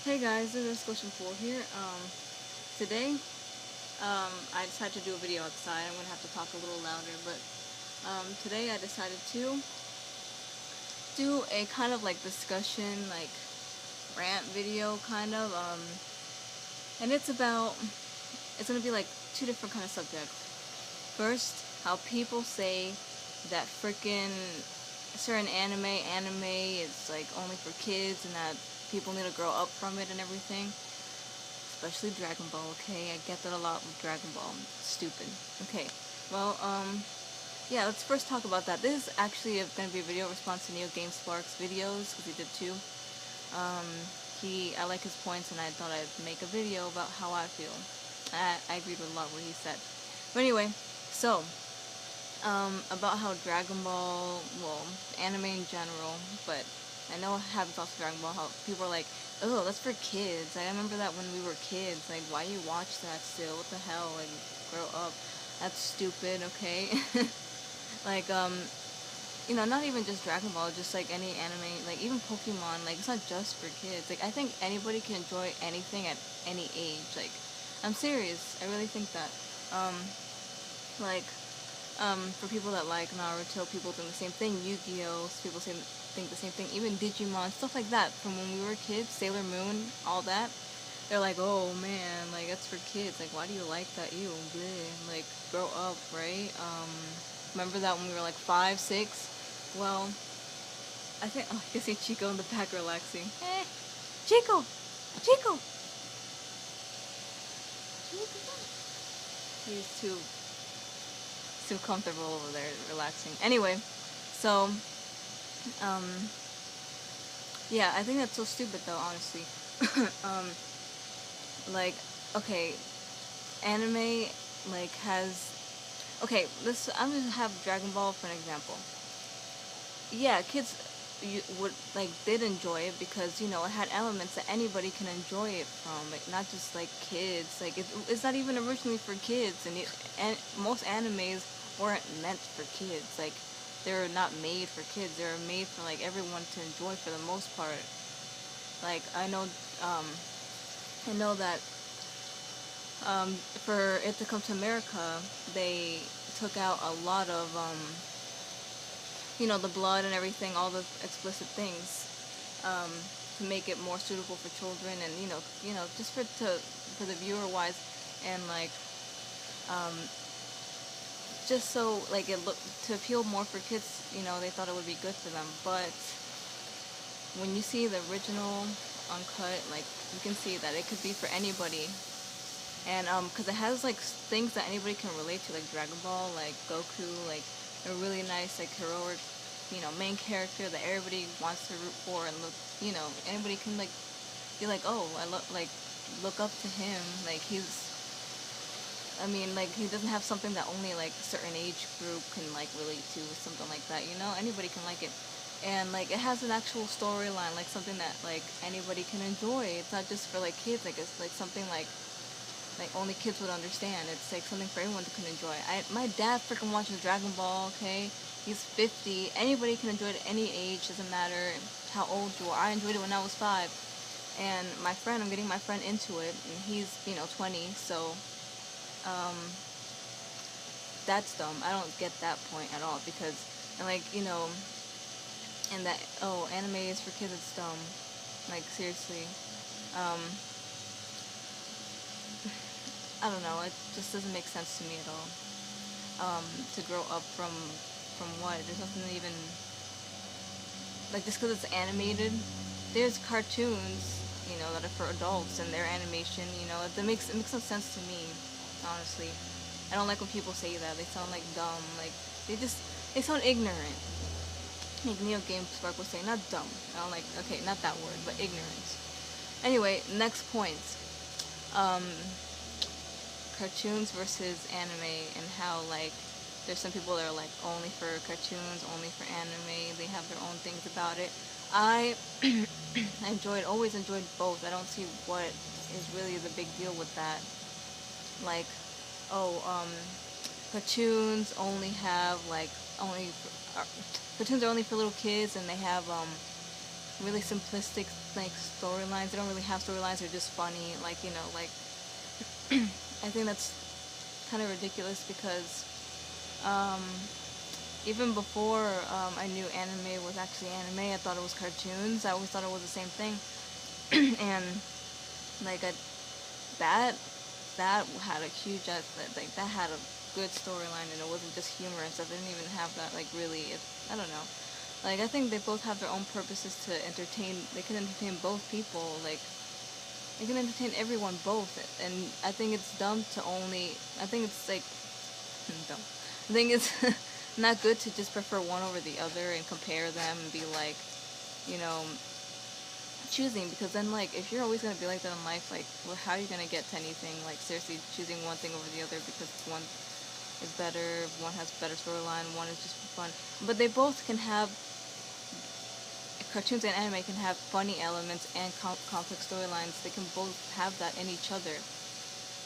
Hey guys, this is SSGoshin4 here. Today, I decided to do a video outside. I'm gonna have to talk a little louder, but today I decided to do a kind of like discussion, like rant video, kind of. And it's gonna be like two different kind of subjects. First, how people say that freaking certain anime is like only for kids, and that people need to grow up from it and everything. Especially Dragon Ball, okay? I get that a lot with Dragon Ball. Stupid. Okay. Well, yeah, let's first talk about that. This is actually going to be a video response to NeoGameSparks videos, because he did two. Um, I like his points, and I thought I'd make a video about how I feel. I agreed with a lot of what he said. But anyway, so, about how Dragon Ball, well, anime in general, but I know it happens also Dragon Ball, how people are like, oh, that's for kids. I remember that when we were kids. Like, why you watch that still? What the hell? Like, grow up. That's stupid, okay? Like, not even just Dragon Ball, just like any anime, like even Pokemon, like it's not just for kids. Like, I think anybody can enjoy anything at any age. Like, I'm serious. I really think that. Like, for people that like Naruto, people think the same thing. Yu-Gi-Oh! People think the same thing. Even Digimon, stuff like that. From when we were kids, Sailor Moon, all that. They're like, oh man, like that's for kids. Like, why do you like that? Ew, bleh. Like, grow up, right? Remember that when we were like 5, 6? Well, I think, oh, I can see Chico in the back relaxing. Chico! Chico! He's too comfortable over there relaxing. Anyway, so, um, yeah, I think that's so stupid though, honestly. um, like, okay, anime, like, has, okay, I'm gonna have Dragon Ball for an example. Yeah, kids did enjoy it because, it had elements that anybody can enjoy it from, like, not just like kids. Like, it's not even originally for kids, and most animes weren't meant for kids. Like, they're not made for kids. They're made for like everyone to enjoy for the most part. Like, I know that for it to come to America, they took out a lot of the blood and everything, all the explicit things, um, to make it more suitable for children, and just for the viewer wise, and like, um, just so like it looked to appeal more for kids. They thought it would be good for them, but when you see the original uncut, like, you can see that it could be for anybody. And because it has like things that anybody can relate to, like Dragon Ball, like Goku, like a really nice, like, heroic, main character that everybody wants to root for, and anybody can like be like, oh, look up to him. Like, I mean, like, he doesn't have something that only like a certain age group can like relate to, something like that. Anybody can like it, and like it has an actual storyline, like something that like anybody can enjoy. It's not just for like kids. Like, it's like something like only kids would understand. It's like something for everyone to can enjoy. My dad freaking watches Dragon Ball, okay? He's 50. Anybody can enjoy it at any age, doesn't matter how old you are. I enjoyed it when I was 5. And I'm getting my friend into it, and he's, 20, so, um, that's dumb. I don't get that point at all, because, and like, and that, oh, anime is for kids, it's dumb. Like, seriously. Um, I don't know, it just doesn't make sense to me at all. To grow up from what? There's nothing even, like, just because it's animated. There's cartoons, that are for adults, and their animation, it makes no sense to me, honestly. I don't like when people say that. They sound like dumb, like, they sound ignorant. Like NeoGameSparks was saying, not dumb. I don't like, okay, not that word, but ignorant. Anyway, next point. Um, Cartoons versus anime, and how like there's some people that are like only for cartoons, only for anime. They have their own things about it. I always enjoyed both. I don't see what is really the big deal with that. Like, oh, cartoons only have like cartoons are only for little kids, and they have really simplistic like storylines. They don't really have storylines. They're just funny. Like, you know, like I think that's kind of ridiculous because um, even before I knew anime was actually anime, I thought it was cartoons. I always thought it was the same thing, and like that that had a huge like that had a good storyline, and it wasn't just humor and stuff. They didn't even have that like really. I don't know. Like I think they both have their own purposes to entertain. They can entertain both people. Like they can entertain everyone both, and I think it's dumb to only. I think it's like dumb. I think it's not good to just prefer one over the other and compare them and be like, you know, choosing, because then like if you're always gonna be like that in life, like well, how are you gonna get to anything? Like seriously, choosing one thing over the other because one is better, one has better storyline, one is just for fun. But they both can have cartoons and anime can have funny elements and complex storylines. They can both have that in each other.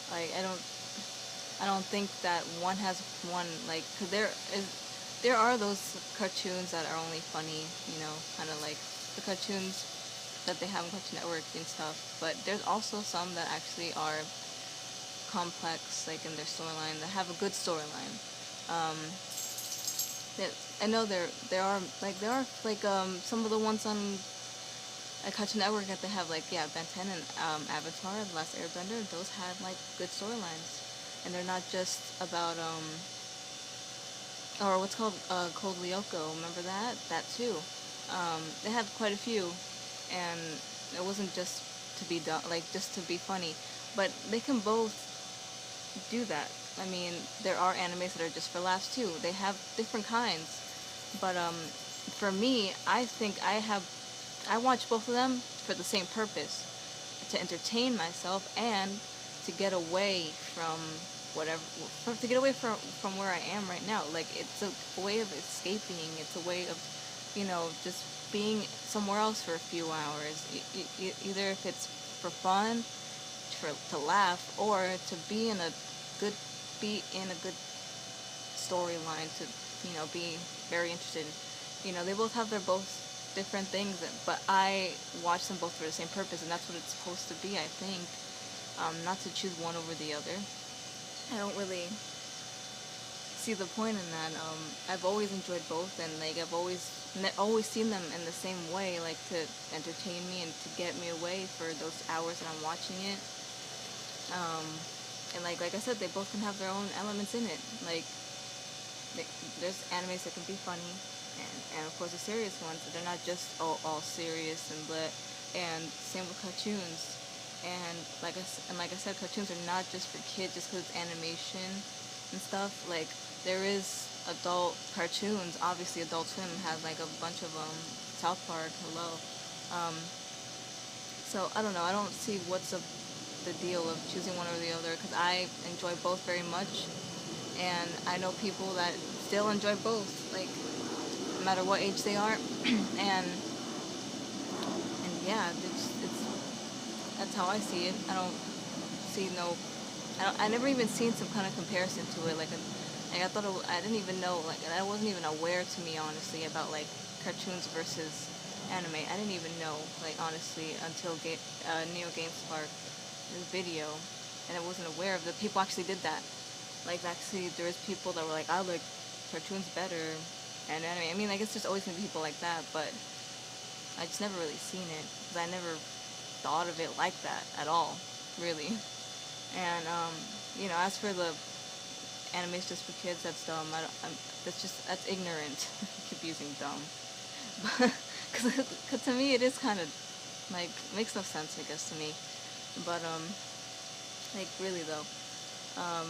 Like I don't think that one has one like cause there are those cartoons that are only funny, you know, kind of like the cartoons that they have on Cartoon Network and stuff. But there's also some that actually are complex, like in their storyline, that have a good storyline. Um, I know there are like some of the ones on Cartoon Network that they have like yeah Ben 10 and Avatar, The Last Airbender. Those had like good storylines, and they're not just about or what's called Cold Lyoko. Remember that? That too. They had quite a few, and it wasn't just to be done like just to be funny, but they can both do that. I mean, there are animes that are just for laughs too. They have different kinds, but for me, I think I watch both of them for the same purpose, to entertain myself and to get away from whatever, to get away from where I am right now. Like it's a way of escaping. It's a way of, you know, just being somewhere else for a few hours. Either if it's for fun, to laugh, or to good be in a good storyline, to, you know, be very interested. You know, they both have their both different things, but I watch them both for the same purpose, and that's what it's supposed to be, I think. Not to choose one over the other. I don't really see the point in that. I've always enjoyed both, and like I've always seen them in the same way, like to entertain me and to get me away for those hours that I'm watching it. Um, and like I said, they both can have their own elements in it. Like there's animes that can be funny, and of course the serious ones. They're not just all serious and blah. And same with cartoons. And like I said, cartoons are not just for kids just because it's animation and stuff. Like there is adult cartoons. Obviously, Adult Swim has like a bunch of South Park. Hello. Um, so I don't know. I don't see what's the deal of choosing one or the other, because I enjoy both very much, and I know people that still enjoy both, like no matter what age they are, and yeah, it's that's how I see it. I don't see no. I never even seen some kind of comparison to it. Like I thought I didn't even know. Like I wasn't even aware, to me honestly, about like cartoons versus anime. I didn't even know, like honestly, until NeoGameSparks video, and I wasn't aware of the people actually did that. Like actually, there was people that were like, I like cartoons better, and anime. I mean, like it's just always gonna be people like that, but I just never really seen it because I never thought of it like that at all, really. And you know, as for the anime's just for kids, that's dumb. That's ignorant. I keep using dumb, because to me it is kind of like makes no sense, I guess, to me. But like really though, um,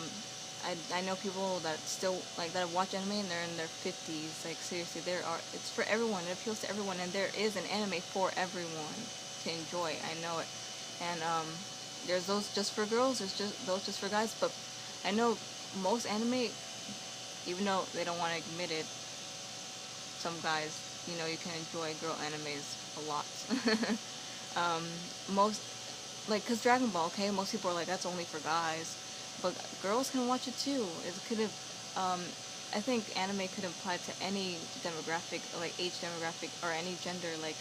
I know people that still like that watch anime and they're in their 50s. Like seriously, it's for everyone. It appeals to everyone, and there is an anime for everyone to enjoy. I know it, and there's those just for girls. There's just those just for guys. But I know most anime, even though they don't want to admit it, some guys, you know, you can enjoy girl animes a lot. Most like, cause Dragon Ball, okay, most people are like that's only for guys, but girls can watch it too. It could have, I think anime could apply to any demographic, like age demographic or any gender. Like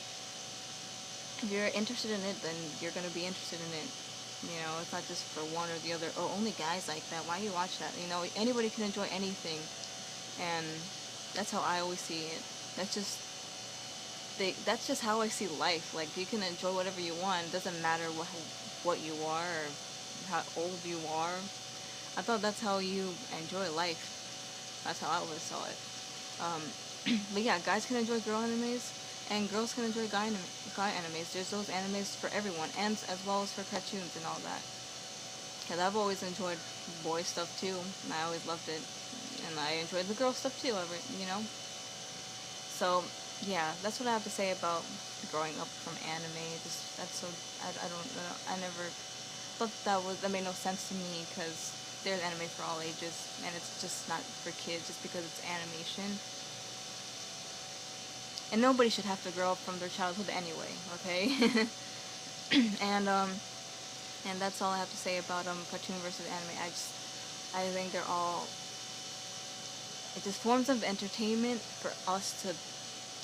if you're interested in it, then you're gonna be interested in it. You know, it's not just for one or the other. Oh, only guys like that. Why do you watch that? You know, anybody can enjoy anything, and that's how I always see it. That's just that's just how I see life. Like, you can enjoy whatever you want. It doesn't matter what you are or how old you are. I thought that's how you enjoy life. That's how I always saw it. Um, but yeah, guys can enjoy girl animes, and girls can enjoy guy animes. There's those animes for everyone, and as well as for cartoons and all that. Because I've always enjoyed boy stuff too, and I always loved it. And I enjoyed the girl stuff too, you know? So, yeah, that's what I have to say about growing up from anime. That's so, I don't know, I never thought that made no sense to me, because there's anime for all ages, and it's just not for kids just because it's animation. And nobody should have to grow up from their childhood anyway, okay? and and that's all I have to say about cartoon versus anime. I think they're all, it's just forms of entertainment for us to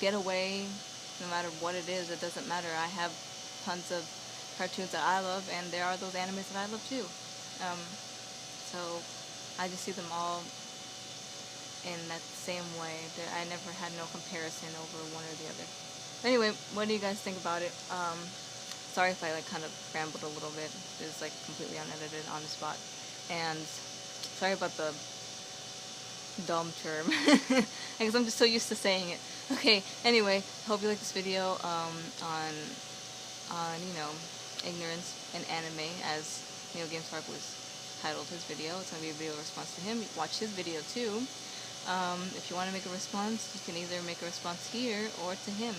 get away, no matter what it is. It doesn't matter. I have tons of cartoons that I love, and there are those animes that I love too. So I just see them all in that same way. I never had no comparison over one or the other. Anyway, what do you guys think about it? Sorry if I kind of rambled a little bit. It's completely unedited, on the spot. And sorry about the dumb term. Because I'm just so used to saying it. Okay, anyway, hope you like this video on ignorance and anime, as NeoGameSparks was titled his video. It's going to be a video response to him. Watch his video too. If you want to make a response, you can either make a response here or to him.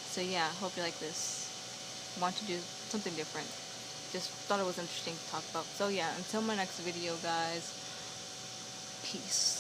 So yeah, hope you like this. Want to do something different. Just thought it was interesting to talk about. So yeah, until my next video, guys. Peace.